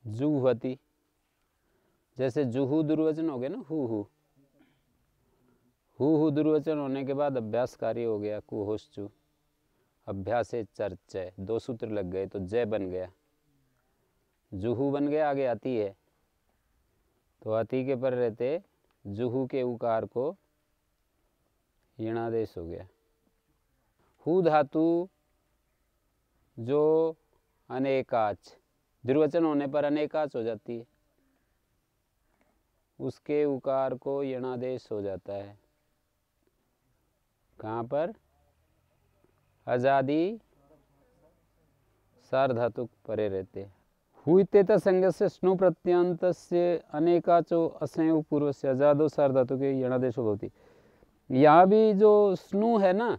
जुहवती, जैसे जुहू दुर्वचन हो गया ना, हु दुर्वचन होने के बाद अभ्यास कार्य हो गया कुहोश्चु, अभ्यास चर्चय, दो सूत्र लग गए तो जय बन गया, जुहू बन गया। आगे आती है तो आती के पर रहते जुहू के उकार को यणादेश हो गया। हु धातु जो अनेकाच, द्विवचन होने पर अनेकाच हो जाती है, उसके उकार को यणादेश हो जाता है। कहाँ पर? अजादि सार्वधातुक परे रहते। हुईतेता संगस्य स्नु प्रत्यंतस्य अनेकाचो असंयोग पूर्व से अजादो सार्वधातुक यणादेशो भवति। यहाँ भी जो स्नु है ना,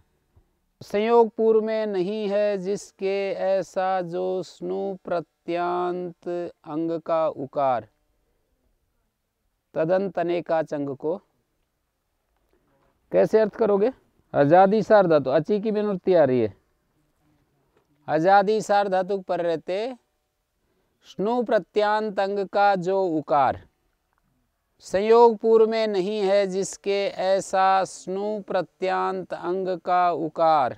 संयोग पूर्व में नहीं है जिसके ऐसा जो स्नु प्रत्यांत अंग का उकार तदंत अनेकाच अंग को कैसे अर्थ करोगे? अजादि सार्वधातु, अची की विनुक्ति आ रही है, अजादि सार्वधातुक पर रहते स्नु प्रत्यांत अंग का जो उकार संयोग पूर्व में नहीं है जिसके ऐसा स्नु प्रत्यांत अंग का उकार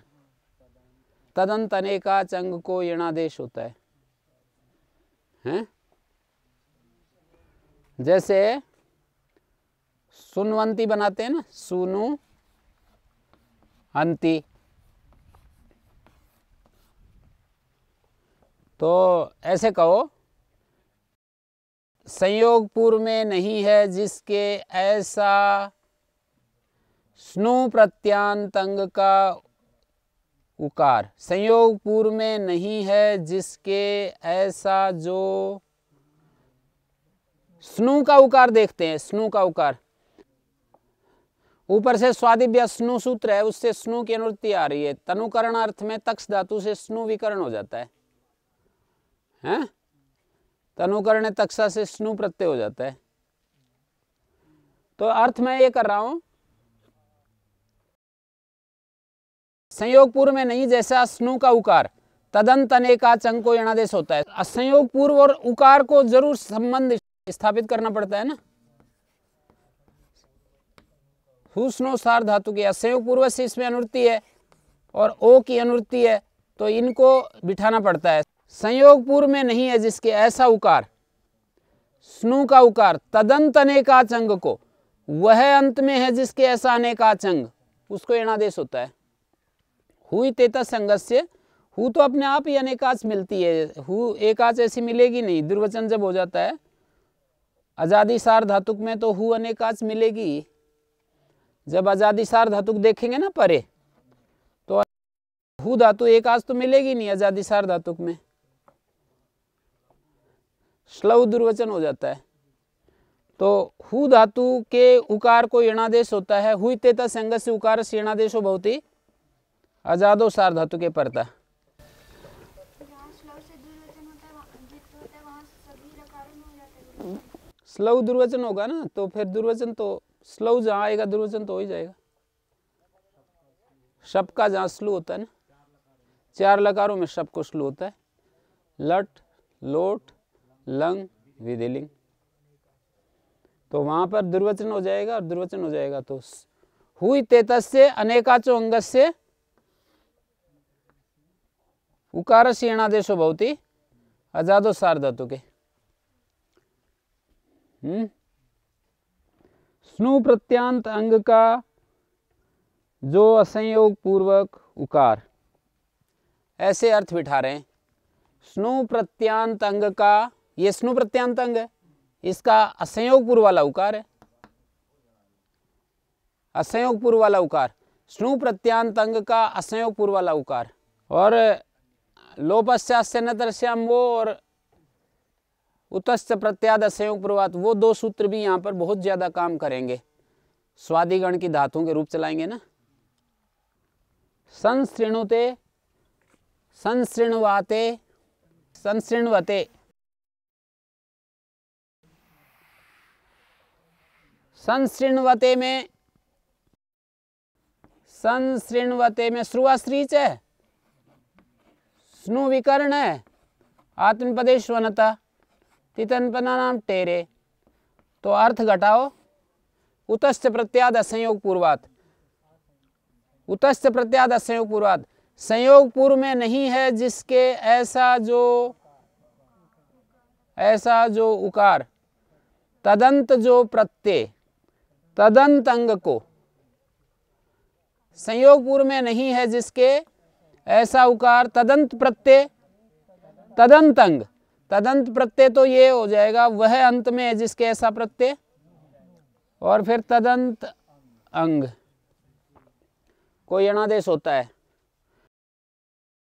तदंत अनेकाच अंग को यणादेश होता है। हैं? जैसे सुनवंती बनाते हैं ना, सुनु अंति, तो ऐसे कहो संयोग पूर्व में नहीं है जिसके ऐसा स्नु प्रत्यांत अंग का उकार, संयोग पूर्व में नहीं है जिसके ऐसा जो स्नु का उकार देखते हैं, स्नु का उकार ऊपर से स्वादिव्य स्नु सूत्र है, उससे स्नु की अनुवृत्ति आ रही है, तनुकरण अर्थ में तक्ष धातु से स्नु विकरण हो जाता है, हैं? तनुकरण तक्षा से स्नु प्रत्यय हो जाता है। तो अर्थ मैं ये कर रहा हूं, संयोग पूर्व में नहीं जैसा स्नु का उकार तदंत अनेकाच अंग को यणादेश होता है। असंयोग पूर्व और उकार को जरूर संबंध स्थापित करना पड़ता है ना। हुस्नो सार धातु की असंयोग पूर्व से इसमें अनुवृत्ति है और ओ की अनुवृत्ति है, तो इनको बिठाना पड़ता है। संयोग पूर्व में नहीं है जिसके ऐसा उकार स्नु का उकार तदंत अनेकाच अंग को, वह अंत में है जिसके ऐसा अनेकाच अंग, उसको यणादेश होता है। हुई तेता संगस्य, हु तो अपने आप ही अनेकाच मिलती है, हु एकाच ऐसी मिलेगी नहीं। दुर्वचन जब हो जाता है अजादि सार धातुक में तो हु अनेकाच मिलेगी। जब अजादि सार धातुक देखेंगे ना परे, तो हु धातु एकाच तो मिलेगी नहीं अजादि सार धातुक में, श्लव दुर्वचन हो जाता है। तो हु धातु के उकार को यणादेश होता है। हुई तेता संगस्य उकार से यणादेशो भवति अजादो सार धातु के परता। स्लव दुर्वचन होगा ना, तो फिर दुर्वचन तो स्लव जहां आएगा दुर्वचन तो हो ही जाएगा। शप का जहां स्लू होता है ना, चार लकारों में शप को स्लू होता है, लट लोट लंग विधिलिंग, तो वहां पर दुर्वचन हो जाएगा और दुर्वचन हो जाएगा। तो हुई तेतस्य अनेकाचो अंगस्य उकारस्य यणादेशो भवति अजादो सार धातु के। स्नु प्रत्यांत अंग का जो असंयोग पूर्वक उकार, ऐसे अर्थ बिठा रहे हैं। स्नु प्रत्यांत अंग का, ये स्नु प्रत्यांत अंग है, इसका असंयोग पूर्व वाला उकार है, असंयोग पूर्व वाला उकार, स्नु प्रत्यांत अंग का असंयोग पूर्व वाला उकार। और लोपस्यास्य नतरस्याम वो और उतस्य प्रत्याद असंयोग पूर्वात, वो दो सूत्र भी यहाँ पर बहुत ज्यादा काम करेंगे। स्वादिगण की धातुओं के रूप चलाएंगे ना। संसृणुते, संसृण्वाते, संसृण्वते। संसृण्वते में श्रुवाश्रीच है, स्नु विकर्ण है, आत्मपदेश्वनता, तितनपना नाम टेरे। तो अर्थ घटाओ, उतश्च प्रत्याद असंयोग पूर्वात, उतश्च प्रत्याद असंयोग पूर्वात, संयोग पूर्व में नहीं है जिसके ऐसा जो उकार, तदंत जो प्रत्यय, तदंत अंग को, संयोग पूर्व में नहीं है जिसके ऐसा उकार, तदंत प्रत्यय, तदंत अंग, तदंत प्रत्यय तो ये हो जाएगा वह अंत में है जिसके ऐसा प्रत्यय, और फिर तदंत अंग कोई अनादेश होता है।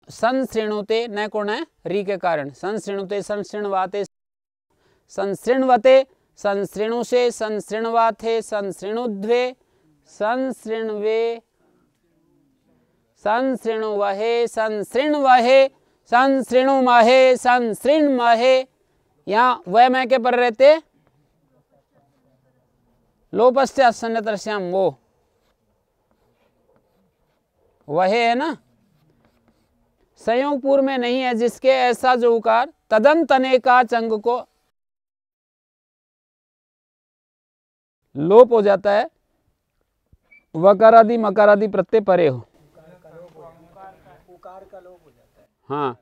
संसृणुते न कोण है री के कारण, संसृणुते, संसृणवाते, संसृण्वते, संसृणुषे, संसृण्वाथे, संसृणुध्वे, संसृण्वे, संसृणुवहे, संसृण्वहे, संसृणुमहे, संसृण्महे। यहाँ वह मैं के पर रहते लोपस्य असन्नतरस्याम, वो वह है ना। संयोग पूर्व में नहीं है जिसके ऐसा जो उकार, तदंत अनेकाच अंग को लोप हो जाता है, वकारादि मकारादि प्रत्यय परे हो। उकार का लोप हो जाता है। हाँ,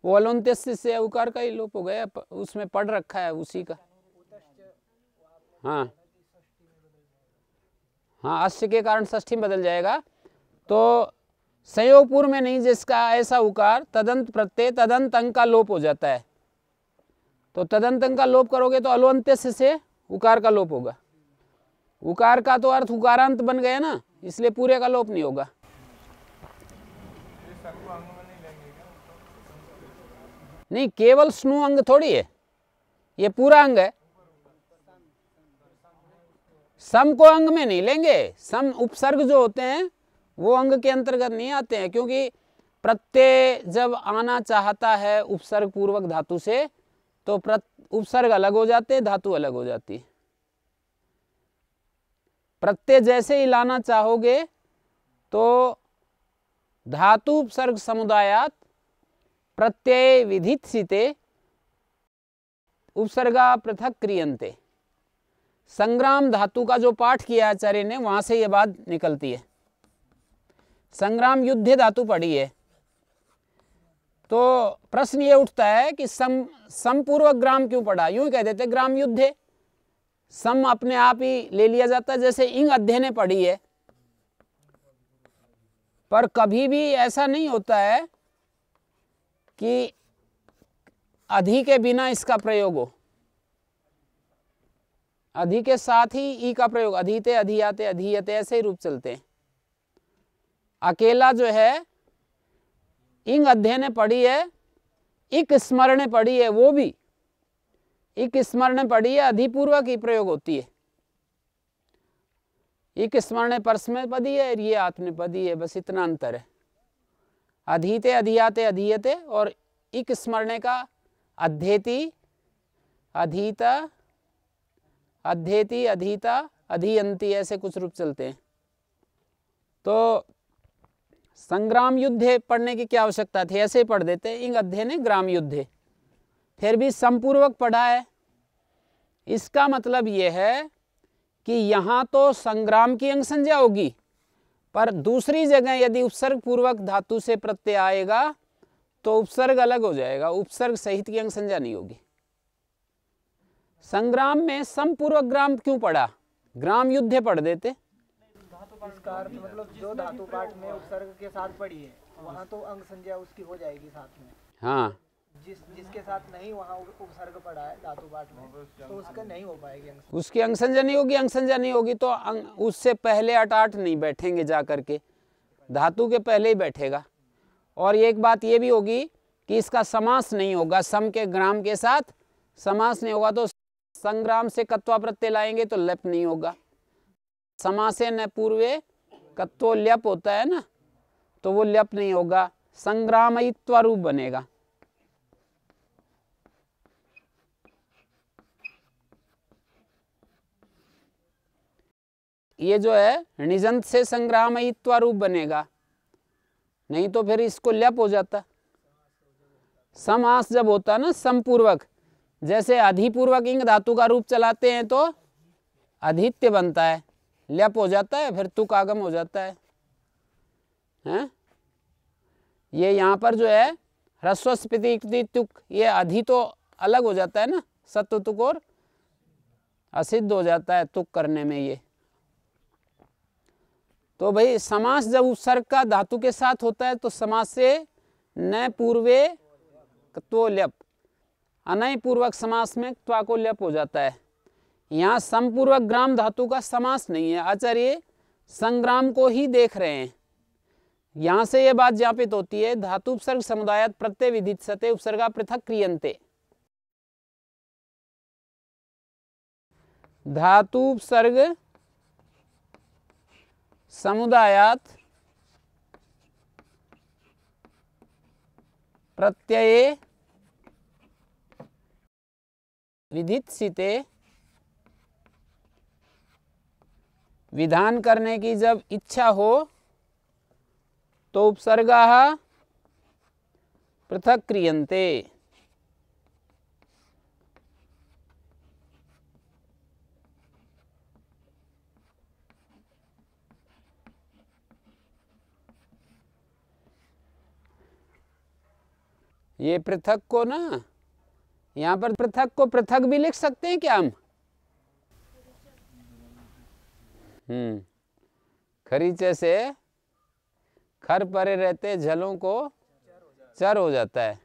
वो अलंत्य से उकार का ही लोप हो गया, उसमें पढ़ रखा है उसी का। हाँ हाँ, अस्य के कारण षष्ठी बदल जाएगा। तो संयोग पूर्व में नहीं जिसका ऐसा उकार, तदंत प्रत्यय, तदंत अंग का लोप हो जाता है। तो तदंत अंग का लोप करोगे तो अलवंत्य से उकार का लोप होगा। उकार का तो अर्थ उकारांत बन गया ना, इसलिए पूरे का लोप नहीं होगा। नहीं, केवल स्नु अंग थोड़ी है, ये पूरा अंग है। सम को अंग में नहीं लेंगे, सम उपसर्ग जो होते हैं वो अंग के अंतर्गत नहीं आते हैं, क्योंकि प्रत्यय जब आना चाहता है उपसर्ग पूर्वक धातु से तो उपसर्ग अलग हो जाते, धातु अलग हो जाती है। प्रत्यय जैसे ही लाना चाहोगे तो धातु उपसर्ग समुदायात प्रत्यय विधित्सिते उपसर्गा पृथक क्रियन्ते। संग्राम धातु का जो पाठ किया आचार्य ने, वहां से यह बात निकलती है। संग्राम युद्ध धातु पढ़ी है तो प्रश्न ये उठता है कि समपूर्वक ग्राम क्यों पढ़ा। यूं कह देते ग्राम युद्ध, सम अपने आप ही ले लिया जाता है, जैसे इंग अध्ययन ने पढ़ी है। पर कभी भी ऐसा नहीं होता है कि अधि के बिना इसका प्रयोग हो, अधि के साथ ही ई का प्रयोग, अधिते, अधियाते, अधियते ऐसे ही रूप चलते हैं। अकेला जो है इंग अध्ययन ने पढ़ी है, इक स्मरण पढ़ी है, वो भी इक स्मरण पढ़ी है, अधिपूर्वक ही प्रयोग होती है। इक स्मरण परस्मय पदी है, ये आत्मनेपदी है, बस इतना अंतर है। अधीते, अधियाते, अधियते और इक स्मरण का अध्येति, अधीता, अध्येति, अधीता, अधियंती ऐसे कुछ रूप चलते हैं। तो संग्राम युद्ध पढ़ने की क्या आवश्यकता थी, ऐसे ही पढ़ देते। इंग अध्ययन ने ग्राम युद्ध, फिर भी संपूर्वक पढ़ा है। इसका मतलब यह है कि यहां तो संग्राम की अंग संज्ञा होगी, पर दूसरी जगह यदि उपसर्ग पूर्वक धातु से प्रत्यय आएगा तो उपसर्ग अलग हो जाएगा, उपसर्ग सहित की अंग संज्ञा नहीं होगी। संग्राम में समपूर्वक ग्राम क्यों पढ़ा, ग्राम युद्ध पढ़ देते। इसका अर्थ मतलब जो धातु पाठ में उपसर्ग के साथ पढ़ी है वहाँ तो अंग संज्ञा उसकी हो जाएगी साथ में। हाँ, जिसके साथ नहीं वहाँ उपसर्ग पढ़ा है धातु पाठ में तो उसका नहीं हो पाएगी, उसकी अंग संज्ञा नहीं होगी। अंग संज्ञा नहीं होगी तो उससे पहले अटाट नहीं बैठेंगे, जा करके धातु के पहले ही बैठेगा। और एक बात ये भी होगी कि इसका समास नहीं होगा, सम के ग्राम के साथ समास नहीं होगा, तो संग्राम से कत्वा प्रत्यय लाएंगे तो लप नहीं होगा। समासे न पूर्वे कत्तो ल्यप होता है ना, तो वो ल्यप नहीं होगा, संग्रामयित्वा रूप बनेगा। ये जो है निजंत से संग्रामयित्वा रूप बनेगा, नहीं तो फिर इसको ल्यप हो जाता। समास जब होता ना समपूर्वक, जैसे अधिपूर्वक इंग धातु का रूप चलाते हैं तो अधित्य बनता है, ल्यप हो जाता है, फिर तुक आगम हो जाता है, हैं? ये यहाँ पर जो है ह्रस्व स्फीति इक्ति तुक, ये अधि तो अलग हो जाता है ना, सत्व तुक और असिद्ध हो जाता है तुक करने में ये। तो भाई समास जब उपसर्ग का धातु के साथ होता है तो समास से न पूर्वे त्वो ल्यप, अनय पूर्वक समास में त्वा को ल्यप हो जाता है। यहाँ समपूर्वक ग्राम धातु का समास नहीं है, आचार्य संग्राम को ही देख रहे हैं। यहाँ से यह बात ज्ञापित होती है, धातु उपसर्ग समुदायात प्रत्यय विधित्सते उपसर्गा पृथक क्रियन्ते। धातु उपसर्ग समुदायात प्रत्यये विधित्सिते, विधान करने की जब इच्छा हो तो उपसर्गाः पृथक क्रियन्ते। ये पृथक को ना, यहाँ पर पृथक को पृथक भी लिख सकते हैं क्या हम? खरीचे से खर परे रहते झलों को चर हो जाता है।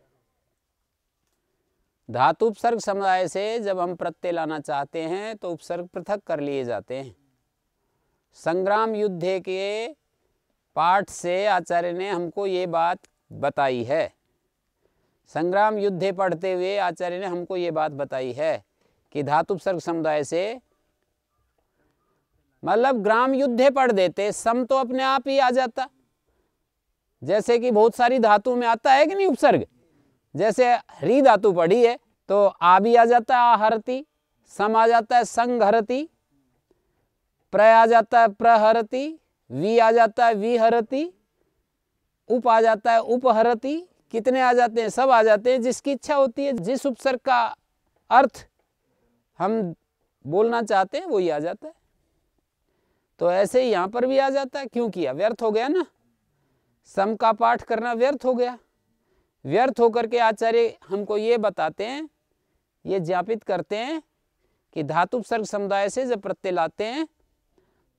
धातु उपसर्ग समुदाय से जब हम प्रत्यय लाना चाहते हैं तो उपसर्ग पृथक कर लिए जाते हैं। संग्राम युद्ध के पाठ से आचार्य ने हमको ये बात बताई है, संग्राम युद्धे पढ़ते हुए आचार्य ने हमको ये बात बताई है कि धातु उपसर्ग समुदाय से, मतलब ग्राम युद्धे पढ़ देते, सम तो अपने आप ही आ जाता। जैसे कि बहुत सारी धातु में आता है कि नहीं उपसर्ग, जैसे हरी धातु पढ़ी है तो आ भी आ जाता है आहरती, सम आ जाता है संघरती, प्र आ जाता है प्रहरती, वी आ जाता है विहरती, उप आ जाता है उपहरती, कितने आ जाते हैं? सब आ जाते हैं। जिसकी इच्छा होती है, जिस उपसर्ग का अर्थ हम बोलना चाहते हैं वही आ जाता है। तो ऐसे ही यहाँ पर भी आ जाता है। क्यों किया? व्यर्थ हो गया ना, सम का पाठ करना व्यर्थ हो गया। व्यर्थ होकर के आचार्य हमको ये बताते हैं, ये ज्ञापित करते हैं कि धातु उपसर्ग समुदाय से जब प्रत्यय लाते हैं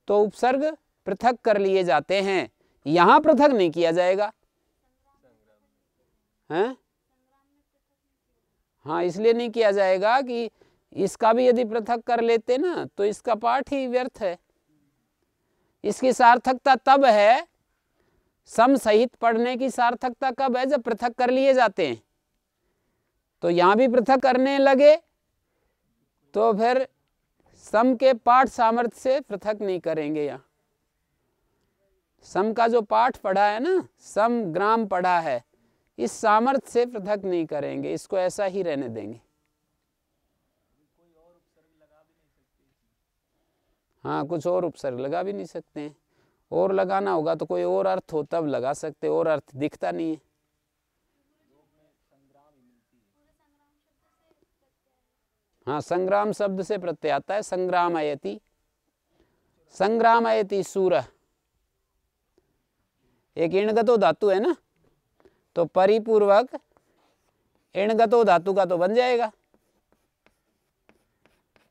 तो उपसर्ग पृथक कर लिए जाते हैं। यहाँ पृथक नहीं किया जाएगा, हैं? हाँ, इसलिए नहीं किया जाएगा कि इसका भी यदि पृथक कर लेते ना तो इसका पाठ ही व्यर्थ है। इसकी सार्थकता तब है, सम सहित पढ़ने की सार्थकता कब है? जब पृथक कर लिए जाते हैं। तो यहां भी पृथक करने लगे तो फिर सम के पाठ सामर्थ्य से पृथक नहीं करेंगे। यहाँ सम का जो पाठ पढ़ा है ना, सम ग्राम पढ़ा है, इस सामर्थ्य से पृथक नहीं करेंगे, इसको ऐसा ही रहने देंगे। हाँ, कुछ और उपसर्ग लगा भी नहीं सकते हैं। और लगाना होगा तो कोई और अर्थ हो तब लगा सकते, और अर्थ दिखता नहीं है। हाँ, संग्राम शब्द से प्रत्यय आता है। संग्रामयति, संग्रामयति सूरः, एक इणगतो धातु है ना, तो परिपूर्वक इणगतो धातु का तो बन जाएगा।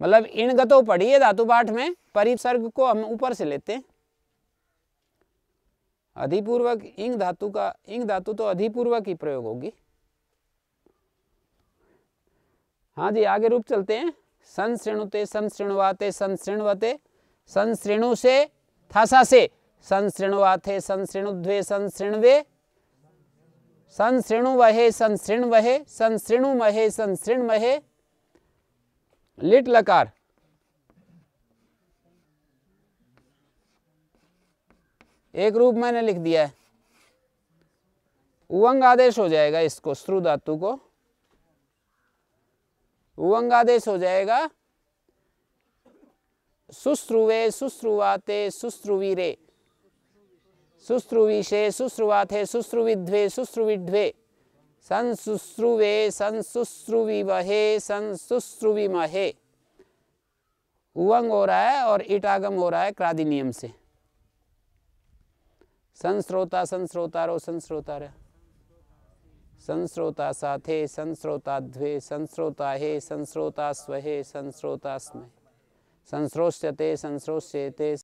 मतलब इणगतो पढ़िए धातु पाठ में, परिसर्ग को हम ऊपर से लेते हैं। अधिपूर्वक इंग धातु का, इंग धातु तो अधिपूर्वक ही प्रयोग होगी। हाँ जी, आगे रूप चलते हैं। संश्रेणुते, संश्रेणुवाते, संश्रेणवते, संश्रेणु से थासा से, संश्रेणुवाथे, संश्रेणुद्वे, संश्रेणवे, संश्रेणुवहे, संश्रेणवहे, संश्रेणुमहे, संश्रेणमहे, लिट लकार, एक रूप मैंने लिख दिया है, उवंग आदेश हो जाएगा, इसको श्रु धातु को उवंग आदेश हो जाएगा सुश्रुवे, सुश्रुवाते, सुश्रुवीरे, सुश्रुविशे, सुश्रुवाथे, सुश्रुविध्वे, सुश्रुविध्वे, संसुश्रुवे, संसुश्रुविवहे, संसुश्रुविमहे। उवंग हो रहा है और इटागम हो रहा है क्रादि नियम से। संस्रोता, संस्रोतारो, संस्रोतार, संस्रोता साथे, संस्रोता द्वे, संस्रोता हे, संस्रोता स्वहे, संस्रोता स्महे, संस्रोष्यते, संस्रोष्येते,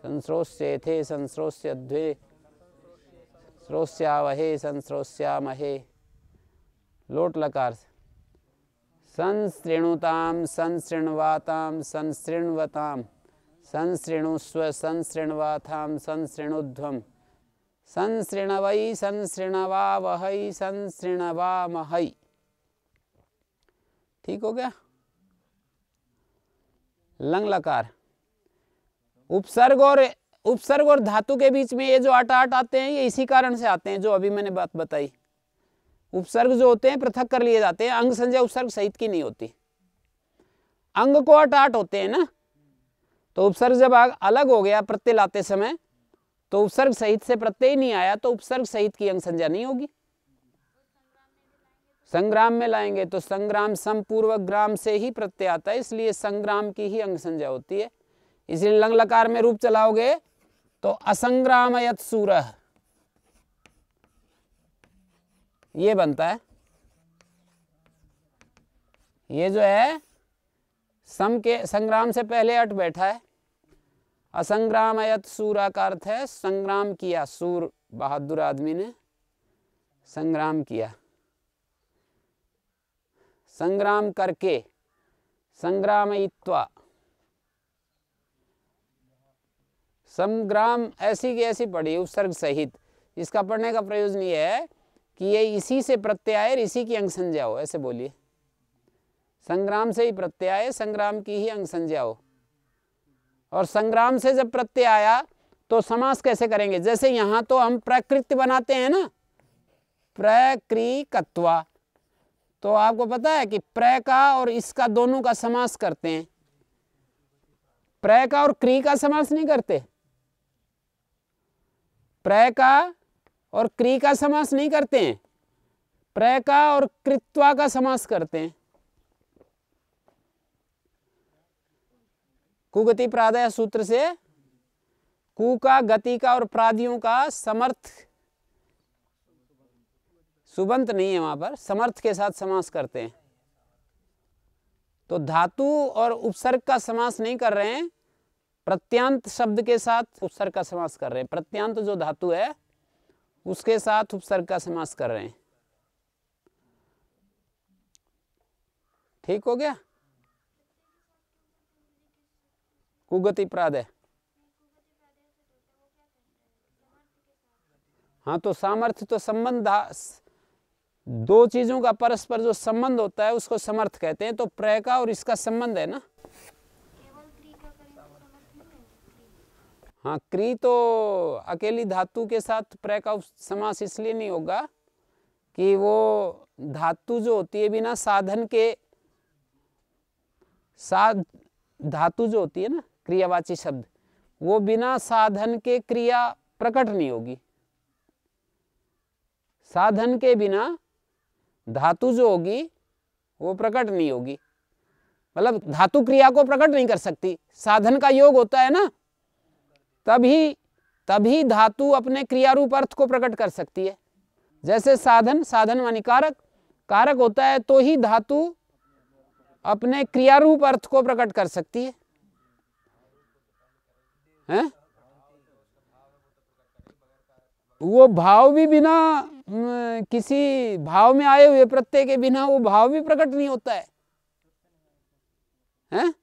संस्रोष्येथे, संस्रोष्यद्वे, संस्रोष्यावहे, संस्रोष्यामहे। लोट लकार संसृणुताम, संसृण्वाताम, संसृण्वताम, संसृणुस्व, संसृण्वाथाम, संसृणुध्वम, संसृणवै, संसृणवावहै, संसृणवामहै। ठीक हो गया। लंग लकार उपसर्ग और धातु के बीच में ये जो आठ आते हैं, ये इसी कारण से आते हैं जो अभी मैंने बात बताई। उपसर्ग जो होते हैं पृथक कर लिए जाते हैं, अंग संज्ञा उपसर्ग सहित की नहीं होती। अंग को आठ होते हैं ना, तो उपसर्ग जब अलग हो गया प्रत्यय लाते समय, तो उपसर्ग सहित से प्रत्यय नहीं आया, तो उपसर्ग सहित की अंग संज्ञा नहीं होगी। संग्राम में लाएंगे तो संग्राम समपूर्वक ग्राम से ही प्रत्यय आता है, इसलिए संग्राम की ही अंग संज्ञा होती है। इसलिए लंग लकार में रूप चलाओगे तो असंग्रामयत सूरः, ये बनता है। ये जो है सम के संग्राम से पहले अट बैठा है। असंग्रामयत सूरा का अर्थ है संग्राम किया, सूर बहादुर आदमी ने संग्राम किया, संग्राम करके, संग्रामयित्वा। संग्राम ऐसी की ऐसी पढ़ी उपसर्ग सहित, इसका पढ़ने का प्रयोजन ये है कि ये इसी से प्रत्यय आए, इसी की अंग संज्ञा हो, ऐसे बोलिए। संग्राम से ही प्रत्यय आए, संग्राम की ही अंग संज्ञा हो। और संग्राम से जब प्रत्यय आया तो समास कैसे करेंगे? जैसे यहां तो हम प्रकृति बनाते हैं ना, प्रकृकत्वा, तो आपको पता है कि प्र का और इसका दोनों का समास करते हैं। प्र का और क्री का समास नहीं करते, प्र का और क्री का समास नहीं करते हैं, प्र का और कृत्वा का समास करते हैं। कुगति प्रादय सूत्र से कु का, गति का और प्रादियों का समर्थ, सुबंत नहीं है वहां पर, समर्थ के साथ समास करते हैं। तो धातु और उपसर्ग का समास नहीं कर रहे हैं, प्रत्यांत शब्द के साथ उपसर्ग का समास कर रहे हैं। प्रत्यांत जो धातु है उसके साथ उपसर्ग का समास कर रहे हैं। ठीक हो गया। कुगति प्रादय, हाँ, तो सामर्थ्य तो संबंध, दो चीजों का परस्पर जो संबंध होता है उसको समर्थ कहते हैं। तो प्र का और इसका संबंध है ना। हाँ, क्री तो अकेली धातु के साथ प्र का समास इसलिए नहीं होगा कि वो धातु जो होती है बिना साधन के, धातु जो होती है ना क्रियावाची शब्द, वो बिना साधन के क्रिया प्रकट नहीं होगी। साधन के बिना धातु जो होगी वो प्रकट नहीं होगी, मतलब धातु क्रिया को प्रकट नहीं कर सकती। साधन का योग होता है ना, तभी धातु अपने क्रिया रूप अर्थ को प्रकट कर सकती है। जैसे साधन मानी कारक होता है तो ही धातु अपने क्रिया रूप अर्थ को प्रकट कर सकती है, हैं? वो भाव भी बिना किसी भाव में आए हुए प्रत्यय के बिना वो भाव भी प्रकट नहीं होता है, हैं?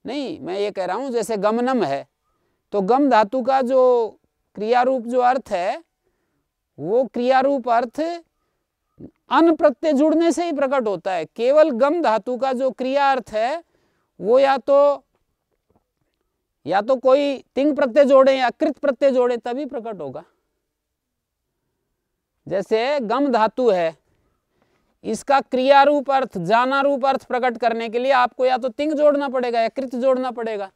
नहीं, मैं ये कह रहा हूं जैसे गमनम है, तो गम धातु का जो क्रियारूप जो अर्थ है वो क्रियारूप अर्थ अन प्रत्यय जुड़ने से ही प्रकट होता है। केवल गम धातु का जो क्रिया अर्थ है वो या तो कोई तिंग प्रत्यय जोड़े या कृत प्रत्यय जोड़े तभी प्रकट होगा। जैसे गम धातु है, इसका क्रिया रूप अर्थ, जाना रूप अर्थ प्रकट करने के लिए आपको या तो तिंग जोड़ना पड़ेगा या कृत जोड़ना पड़ेगा।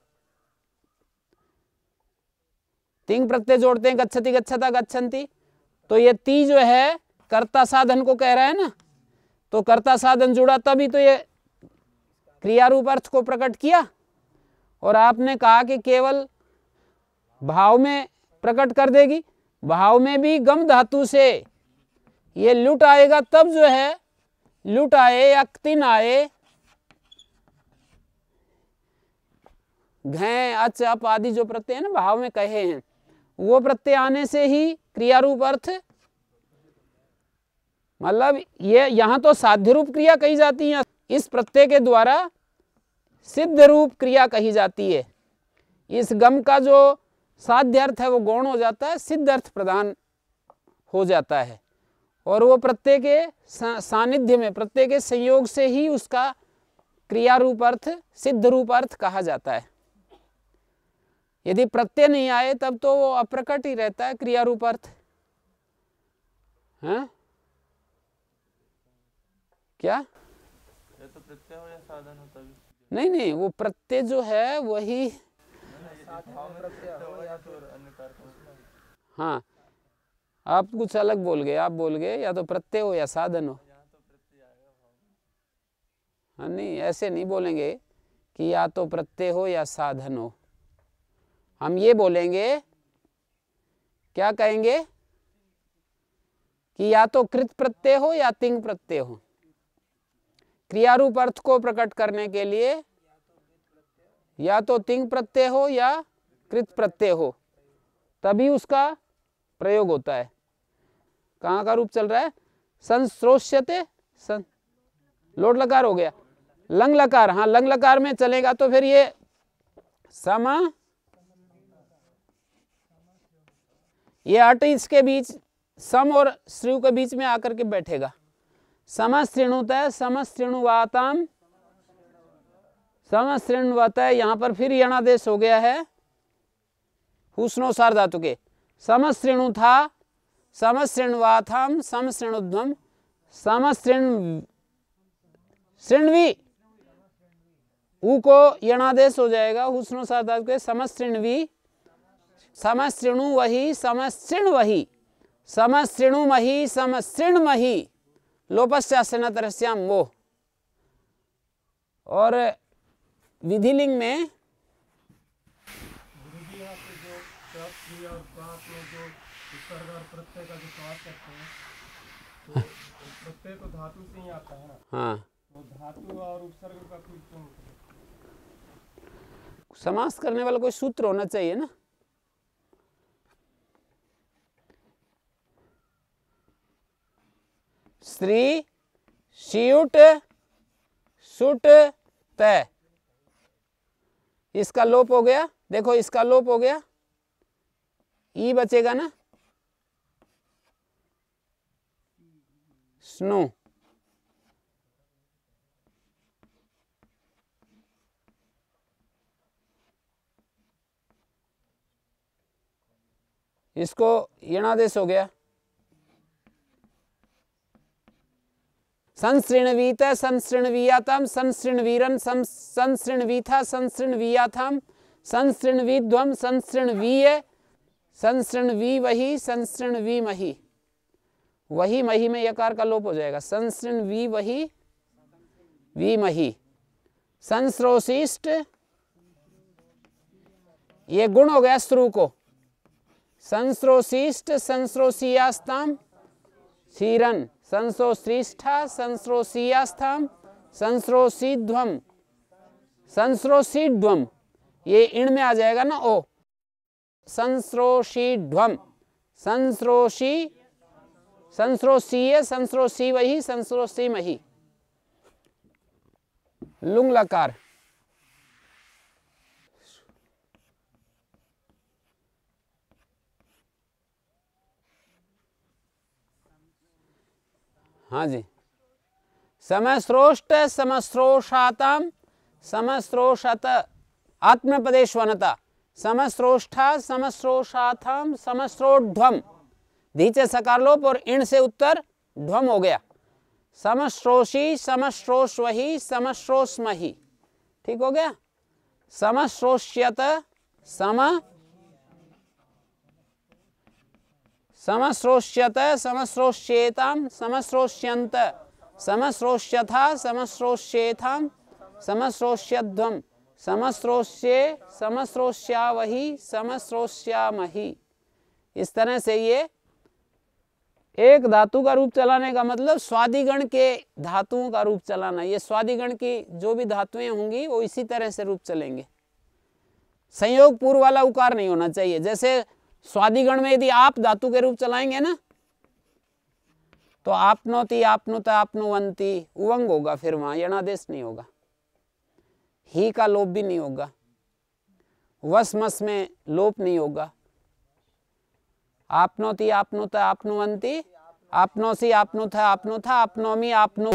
तिंग प्रत्यय जोड़ते हैं गच्छति गच्छता गच्छन्ति, तो ये ती जो है कर्ता साधन को कह रहा है ना, तो कर्ता साधन जुड़ा तभी तो ये क्रिया रूप अर्थ को प्रकट किया। और आपने कहा कि केवल भाव में प्रकट कर देगी, भाव में भी गम धातु से ये लुट आएगा तब जो है लुट आए या तिन आए, घै अच अप आदि जो प्रत्यय है ना भाव में कहे हैं, वो प्रत्यय आने से ही क्रिया रूप अर्थ, मतलब ये यहां तो साध्य रूप क्रिया कही जाती है, इस प्रत्यय के द्वारा सिद्ध रूप क्रिया कही जाती है। इस गम का जो साध्य अर्थ है वो गौण हो जाता है, सिद्ध अर्थ प्रदान हो जाता है, और वो प्रत्यय के सानिध्य में, प्रत्यय के संयोग से ही उसका क्रिया रूप अर्थ, सिद्ध रूप अर्थ कहा जाता है। यदि प्रत्यय नहीं आए तब तो वो अप्रकट ही रहता है क्रिया रूप अर्थ। हैं क्या? या तो प्रत्यय हो या साधन हो तभी। नहीं, वो प्रत्यय जो है वही, हाँ आप कुछ अलग बोल गए, आप बोल गए या तो प्रत्यय हो या साधन हो। हाँ नहीं, ऐसे नहीं बोलेंगे कि या तो प्रत्यय हो या साधन हो, हम ये बोलेंगे, क्या कहेंगे कि या तो कृत प्रत्यय हो या तिंग प्रत्यय हो। क्रिया रूप अर्थ को प्रकट करने के लिए या तो तिंग प्रत्यय हो या कृत प्रत्यय हो, तभी उसका प्रयोग होता है। कहाँ का रूप चल रहा है? संस्रोष्यते, लोट लकार हो गया, लंग लकार, हाँ लंग लकार में चलेगा तो फिर ये समा, ये अट इसके बीच, सम और श्रु के बीच में आकर के बैठेगा। समश्रेणुतः समश्रेणुवाताम, समश्रेणुवतः, यहां पर फिर यणादेश हो गया है हुस्नोसार धातु के। समश्रेणु था, समश्रेणुवाथाम, समश्रेणुध्वम, समश्रेणवी, ऊ को यणादेश हो जाएगा हुस्नोसार धातु के। समश्रेणवी, समश्रेणु वही, समश्रेण वही, समश्रेणुमहि, समश्रेणमहि, लोपस्यासनतरस्याम वो। और विधिलिंग में प्रत्यय का जो प्रयास करते हैं तो प्रत्यय तो धातु से ही आता है ना। हाँ, तो धातु और उपसर्ग का फिर क्यों? समास करने वाला कोई सूत्र होना चाहिए ना। श्री शियुट सुट तय, इसका लोप हो गया, देखो इसका लोप हो गया, ई बचेगा ना, स्नो। इसको यणादेश हो गया। संसृणवीत, संसृणवीयाताम, संसृणवीरन, संसृणवीथा, संसृणवीयाथाम, संसृणवीध्वम, संसृणवीय, संसृणवी वही, संसृणवी मही, वही मही में यकार का लोप हो जाएगा। संसृणवी वही, वी मही। संस्रोशिष्ट, ये गुण हो गया श्रु को। संस्रोशिष्ट, संस्रोशियास्ताम, क्षीरन, संस्रोश्रिष्ठा, संस्रोशियास्थाम, संस्रोशीध्वम, संस्रोशीध्वम, ये इण में आ जाएगा ना ओ, संस्रोशीध्वम, संस्रोशी, संस्रोशीय, संस्रोशी वही, संस्रोशी मही, लुंग लकार। हाँ जी, समश्रोष्ट, समश्रोषाताम, समस्रोषत आत्मपदेश्वनता समस्रोष्ठा समस्रोषाथम समस्रोध्वम धीचे सकार लोप और इण से उत्तर ध्वम हो गया। समश्रोषी समश्रोष्वही समश्रोष्मही ठीक हो गया। समश्रोष्यत समश्रोष्यत समश्रोष्येताम समश्रोष्यन्त समश्रोष्यथा समश्रोष्येथाम समश्रोष्यध्वम समश्रोष्ये समश्रोष्यावही समश्रोष्यामही। इस तरह से ये एक धातु का रूप चलाने का मतलब स्वादिगण के धातुओं का रूप चलाना। ये स्वादिगण की जो भी धातुएं होंगी वो इसी तरह से रूप चलेंगे। संयोग पूर्व वाला उकार नहीं होना चाहिए। जैसे स्वादिगण में यदि आप धातु के रूप चलाएंगे ना तो आपनोति आपनुत आपनुवंती उवंग होगा, फिर वहां यणादेश नहीं होगा, ही का लोप भी नहीं होगा, वसमस में लोप नहीं होगा। आपनोति आपनुत आपनुवंती आपनोसी आपनुथ आपनुथा आपनोमी आपनु